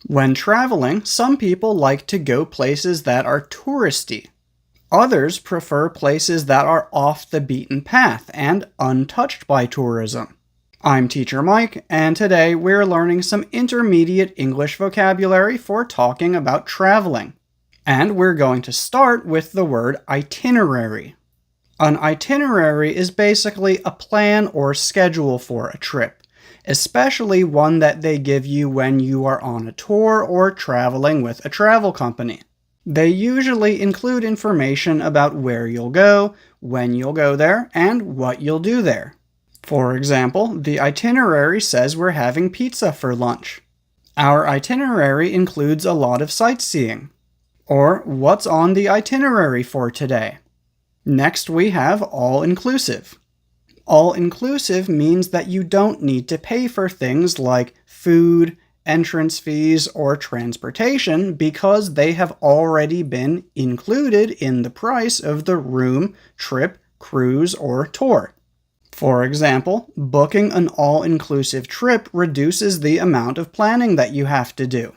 When traveling, some people like to go places that are touristy. Others prefer places that are off the beaten path and untouched by tourism. I'm Teacher Mike, and today we're learning some intermediate English vocabulary for talking about traveling. And we're going to start with the word itinerary. An itinerary is basically a plan or schedule for a trip, especially one that they give you when you are on a tour or traveling with a travel company. They usually include information about where you'll go, when you'll go there, and what you'll do there. For example, the itinerary says we're having pizza for lunch. Our itinerary includes a lot of sightseeing. Or, what's on the itinerary for today? Next, we have all-inclusive. All-inclusive means that you don't need to pay for things like food, entrance fees, or transportation because they have already been included in the price of the room, trip, cruise, or tour. For example, booking an all-inclusive trip reduces the amount of planning that you have to do.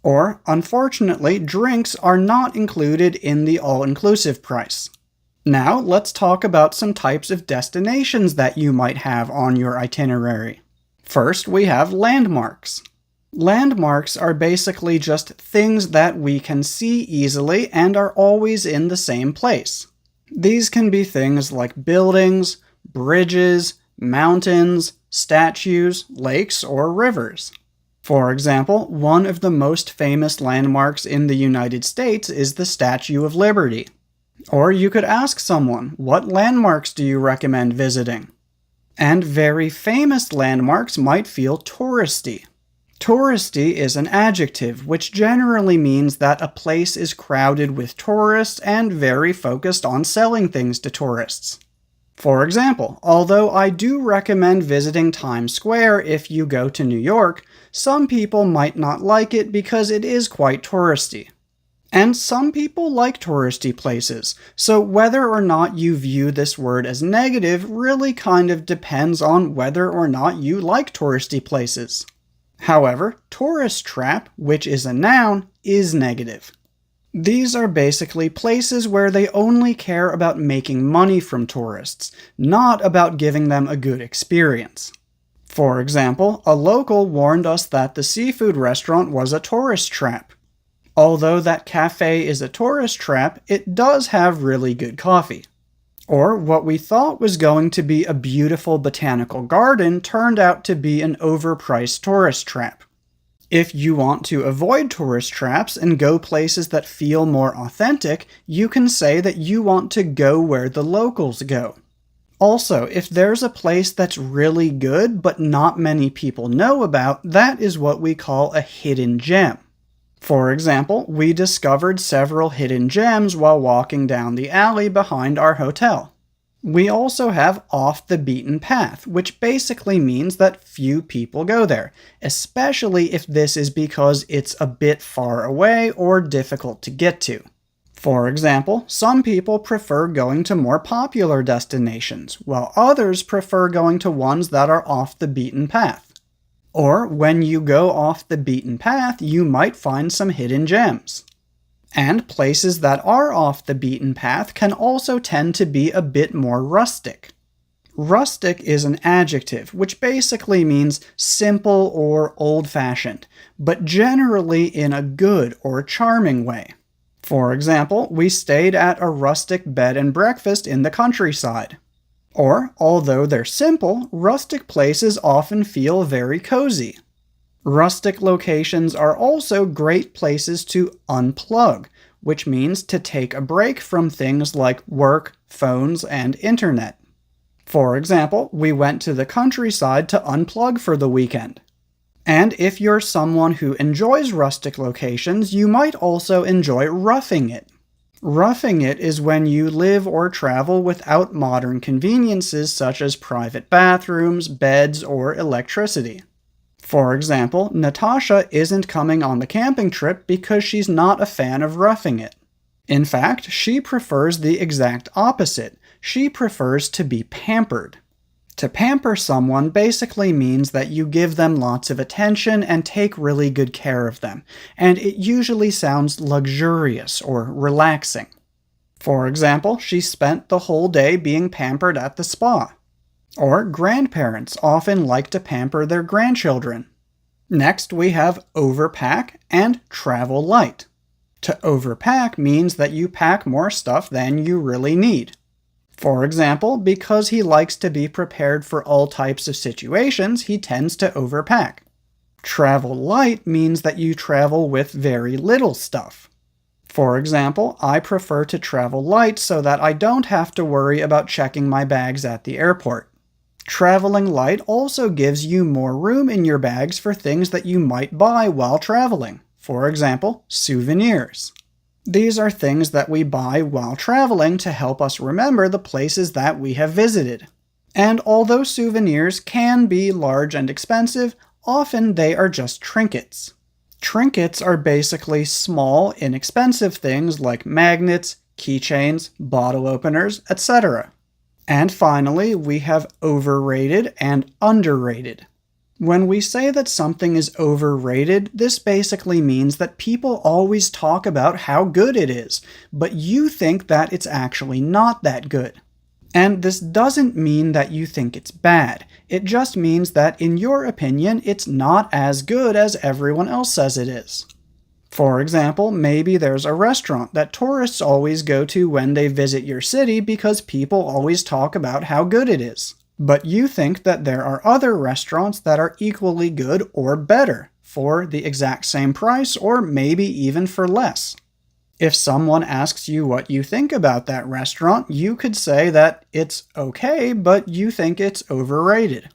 Or, unfortunately, drinks are not included in the all-inclusive price. Now, let's talk about some types of destinations that you might have on your itinerary. First, we have landmarks. Landmarks are basically just things that we can see easily and are always in the same place. These can be things like buildings, bridges, mountains, statues, lakes, or rivers. For example, one of the most famous landmarks in the United States is the Statue of Liberty. Or you could ask someone, what landmarks do you recommend visiting? And very famous landmarks might feel touristy. Touristy is an adjective, which generally means that a place is crowded with tourists and very focused on selling things to tourists. For example, although I do recommend visiting Times Square if you go to New York, some people might not like it because it is quite touristy. And some people like touristy places, so whether or not you view this word as negative really kind of depends on whether or not you like touristy places. However, tourist trap, which is a noun, is negative. These are basically places where they only care about making money from tourists, not about giving them a good experience. For example, a local warned us that the seafood restaurant was a tourist trap. Although that cafe is a tourist trap, it does have really good coffee. Or what we thought was going to be a beautiful botanical garden turned out to be an overpriced tourist trap. If you want to avoid tourist traps and go places that feel more authentic, you can say that you want to go where the locals go. Also, if there's a place that's really good but not many people know about, that is what we call a hidden gem. For example, we discovered several hidden gems while walking down the alley behind our hotel. We also have off the beaten path, which basically means that few people go there, especially if this is because it's a bit far away or difficult to get to. For example, some people prefer going to more popular destinations, while others prefer going to ones that are off the beaten path. Or, when you go off the beaten path, you might find some hidden gems. And places that are off the beaten path can also tend to be a bit more rustic. Rustic is an adjective, which basically means simple or old-fashioned, but generally in a good or charming way. For example, we stayed at a rustic bed and breakfast in the countryside. Or, although they're simple, rustic places often feel very cozy. Rustic locations are also great places to unplug, which means to take a break from things like work, phones, and internet. For example, we went to the countryside to unplug for the weekend. And if you're someone who enjoys rustic locations, you might also enjoy roughing it. Roughing it is when you live or travel without modern conveniences such as private bathrooms, beds, or electricity. For example, Natasha isn't coming on the camping trip because she's not a fan of roughing it. In fact, she prefers the exact opposite. She prefers to be pampered. To pamper someone basically means that you give them lots of attention and take really good care of them, and it usually sounds luxurious or relaxing. For example, she spent the whole day being pampered at the spa. Or grandparents often like to pamper their grandchildren. Next, we have overpack and travel light. To overpack means that you pack more stuff than you really need. For example, because he likes to be prepared for all types of situations, he tends to overpack. Travel light means that you travel with very little stuff. For example, I prefer to travel light so that I don't have to worry about checking my bags at the airport. Traveling light also gives you more room in your bags for things that you might buy while traveling. For example, souvenirs. These are things that we buy while traveling to help us remember the places that we have visited. And although souvenirs can be large and expensive, often they are just trinkets. Trinkets are basically small, inexpensive things like magnets, keychains, bottle openers, etc. And finally, we have overrated and underrated. When we say that something is overrated, this basically means that people always talk about how good it is, but you think that it's actually not that good. And this doesn't mean that you think it's bad. It just means that, in your opinion, it's not as good as everyone else says it is. For example, maybe there's a restaurant that tourists always go to when they visit your city because people always talk about how good it is. But you think that there are other restaurants that are equally good or better for the exact same price, or maybe even for less. If someone asks you what you think about that restaurant, you could say that it's okay, but you think it's overrated.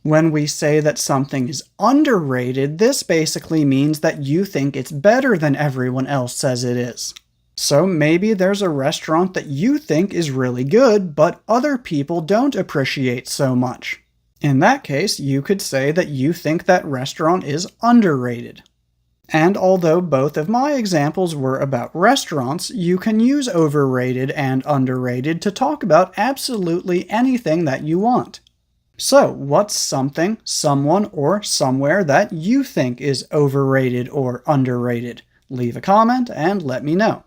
When we say that something is underrated, this basically means that you think it's better than everyone else says it is. So maybe there's a restaurant that you think is really good, but other people don't appreciate so much. In that case, you could say that you think that restaurant is underrated. And although both of my examples were about restaurants, you can use overrated and underrated to talk about absolutely anything that you want. So, what's something, someone, or somewhere that you think is overrated or underrated? Leave a comment and let me know.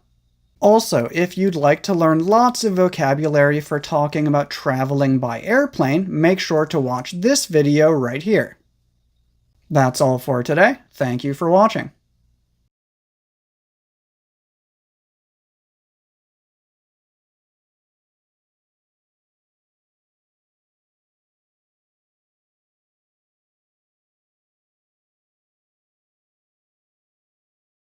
Also, if you'd like to learn lots of vocabulary for talking about traveling by airplane, make sure to watch this video right here. That's all for today. Thank you for watching.